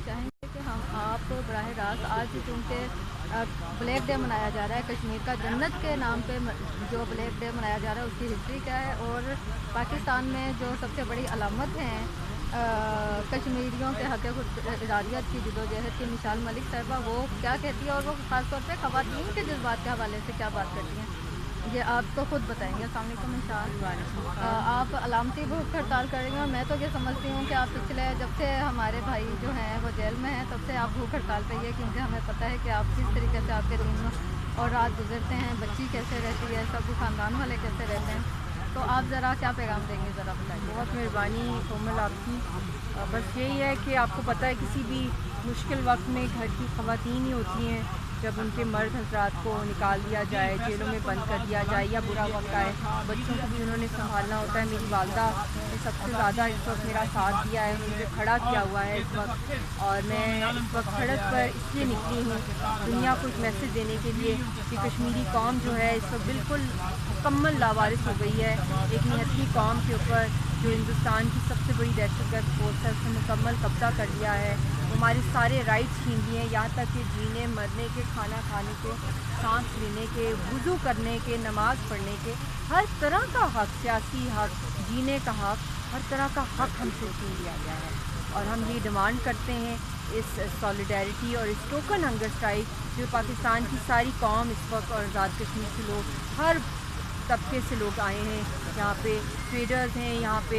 चाहेंगे कि हम आप बराह रास्त आज चूँकि ब्लैक डे मनाया जा रहा है, कश्मीर का जन्नत के नाम पे जो ब्लैक डे मनाया जा रहा है उसकी हिस्ट्री क्या है, और पाकिस्तान में जो सबसे बड़ी अलामत हैं कश्मीरियों के हक़ खुदइरादियत की जदोजहद की मिसाल मलिक साहिबा वो क्या कहती है, और वो ख़ास तौर पे ख़वातीन के जज्बात के हवाले से क्या बात करती हैं, ये आप तो खुद बताएंगे। अस्सलाम वालेकुम इंशाअल्लाह। आप अलामती भूख हड़ताल कर रही हैं, और मैं तो ये समझती हूँ कि आप पिछले जब से हमारे भाई जो हैं वो जेल में हैं तब से आप भूख हड़ताल पे ही है, क्योंकि हमें पता है कि आप किस तरीके से आपके दिन और रात गुजरते हैं, बच्ची कैसे रहती है, सब ख़ानदान वाले कैसे रहते हैं, तो आप ज़रा क्या पैगाम देंगे, ज़रा बताइए। बहुत मेहरबानी कोमल आपकी। बस यही है कि आपको पता है किसी भी मुश्किल वक्त में घर की ख़वातीन ही होती हैं, जब उनके मर्द हजरात को निकाल दिया जाए, जेलों में बंद कर दिया जाए या बुरा वक्त आए, बच्चों को भी उन्होंने संभालना होता है। मेरी वालदा ने सबसे ज़्यादा इस वक्त मेरा साथ दिया है, मुझे खड़ा किया हुआ है इस वक्त, और मैं इस वक्त सड़क पर इसलिए निकली हूँ दुनिया को एक मैसेज देने के लिए कि कश्मीरी कौम जो है इस वक्त बिल्कुल मुकम्मल लावारिस हो गई है। एक निहत्ती कौम के ऊपर जो हिंदुस्तान की सबसे बड़ी दहशतगर्द फोर्स है उसने मुकम्मल कब्ज़ा कर लिया है, हमारे सारे राइट्स छीन लिए हैं, यहाँ तक कि जीने मरने के, खाना खाने के, सांस लेने के, वुज़ू करने के, नमाज़ पढ़ने के, हर तरह का हक़, सियासी हक़, जीने का हक़, हर तरह का हक़ हमसे छीन लिया गया है। और हम ये डिमांड करते हैं इस सॉलिडारिटी और इस टोकन हंगर स्ट्राइक जो पाकिस्तान की सारी कौम इस वक्त और आज़ाद कश्मीर से लोग हर तबके से लोग आए हैं, यहाँ पे ट्रेडर्स हैं, यहाँ पे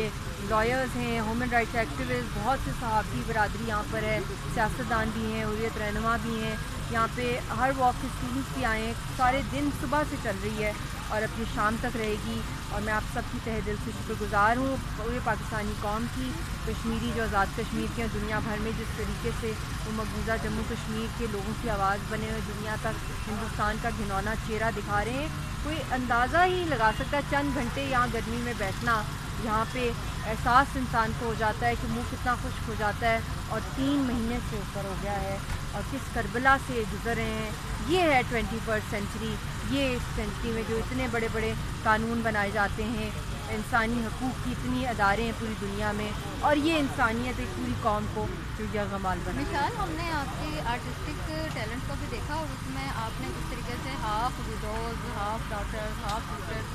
लॉयर्स हैं, ह्यूमन राइट्स एक्टिविस्ट, बहुत से सहाफ़ी बरादरी यहाँ पर है, सियासतदान भी हैं, हुर्रियत रहनुमा भी हैं, यहाँ पे हर वॉक के स्टूडेंट्स भी आए हैं। सारे दिन सुबह से चल रही है और अपनी शाम तक रहेगी, और मैं आप सबकी तहे दिल से शुक्रगुज़ार हूँ पूरे पाकिस्तानी कौम की, कश्मीरी जो आज़ाद कश्मीर के दुनिया भर में जिस तरीके से वो मकबूजा जम्मू कश्मीर के लोगों की आवाज़ बने हुए दुनिया तक हिंदुस्तान का घिनौना चेहरा दिखा रहे हैं। कोई अंदाज़ा ही लगा सकता है, चंद घंटे यहाँ गर्मी में बैठना, यहाँ पे एहसास इंसान को हो जाता है कि मुंह कितना खुश्क हो जाता है, और 3 महीने से ऊपर हो गया है और किस करबला से गुजर रहे हैं। ये है 21st सेंचुरी, ये इस सेंचुरी में जो इतने बड़े बड़े कानून बनाए जाते हैं, इंसानी हकूक़ की इतनी अदारे हैं पूरी दुनिया में, और ये इंसानियत एक पूरी कौम को जो जगमाल बना। मिसाल हमने आपकी आर्टिस्टिक टैलेंट को भी देखा, और उसमें आपने इस तरीके से half widows, half daughters, half sisters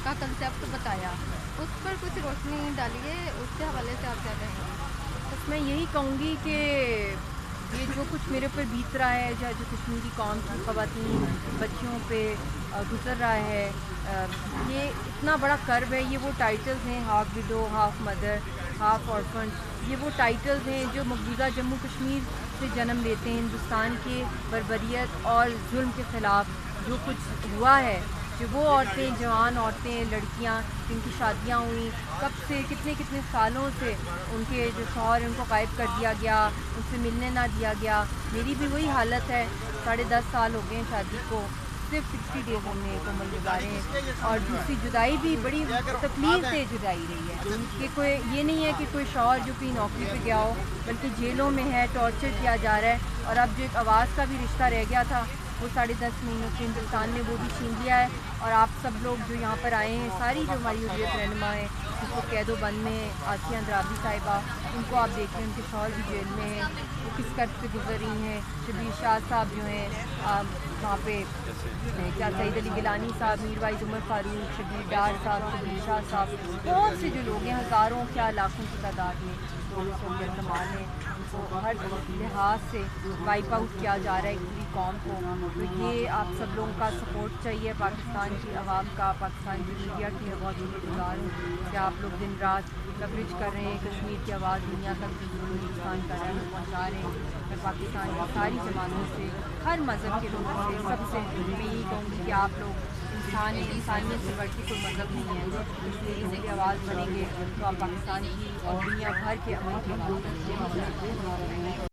का कंसेप्ट बताया, उस पर कुछ रोशनी डालिए, उसके हवाले से आप क्या कहेंगे। बस मैं यही कहूँगी कि ये जो कुछ मेरे ऊपर बीत रहा है, जो कश्मीरी कौम की ख़वातीन बच्चियों पे गुज़र रहा है, ये इतना बड़ा कर्ब है। ये वो टाइटल्स हैं, half window, half mother, half orphan, ये वो टाइटल्स हैं जो मकबूजा जम्मू कश्मीर से जन्म लेते हैं। हिंदुस्तान के बर्बरियत और जुल्म के ख़िलाफ़ जो कुछ हुआ है, जो वो औरतें, जवान औरतें, लड़कियां जिनकी शादियां हुई, कब से कितने कितने सालों से उनके जो शौहर उनको गायब कर दिया गया, उनसे मिलने ना दिया गया। मेरी भी वही हालत है, 10.5 साल हो गए हैं शादी को, सिर्फ 60 डेज़ हमने कोमल गुजारे हैं, और दूसरी जुदाई भी बड़ी तकलीफ से जुदाई रही है कि कोई ये नहीं है कि कोई शौहर जो कहीं नौकरी पे गया हो, बल्कि जेलों में है, टॉर्चर किया जा रहा है, और अब जो एक आवाज़ का भी रिश्ता रह गया था वो 10.5 महीनों से हिंदुस्तान ने वो भी छीन लिया है। और आप सब लोग जो यहाँ पर आए हैं, सारी जो हमारी हुर्रियत रहनुमा है, जिसको कैदो बंद में है, आसिया अंद्राबी साहिबा, उनको आप देख रहे हैं, उनके शौहर भी जेल में हैं, वो किस कर्ज से गुजर रही हैं। शबीर शाह साहब जो हैं वहाँ पे, क्या सईद अली गिलानी साहब, मीर वाइज उमर फारूक, शबीर डार साहब, शबीर शाह साहब, बहुत से जो लोग हैं, हज़ारों क्या लाखों की तादाद में लोग कमाल हैं, उनको हर लिहाज से वाइप आउट किया जा रहा है पूरी कौम को। तो ये आप सब लोगों का सपोर्ट चाहिए, पाकिस्तान की आवाम का, पाकिस्तान की मीडिया की। बहुत शुक्रगुज़ार हूँ कि आप लोग दिन रात कवरेज कर रहे हैं, कश्मीर की आवाज़ दुनिया तक हिंदुस्तान का रहना पहुँचा रहे हैं। मैं पाकिस्तान की सारी जमातों से, हर मज़हब के लोगों से, सबसे मैं यही कहूँगी कि आप लोग इंसान हैं, इंसानियत से बढ़ के कोई मज़हब नहीं है, इसलिए इनकी आवाज़ बनेंगे तो आप पाकिस्तान की और दुनिया भर के अमन की आवाज़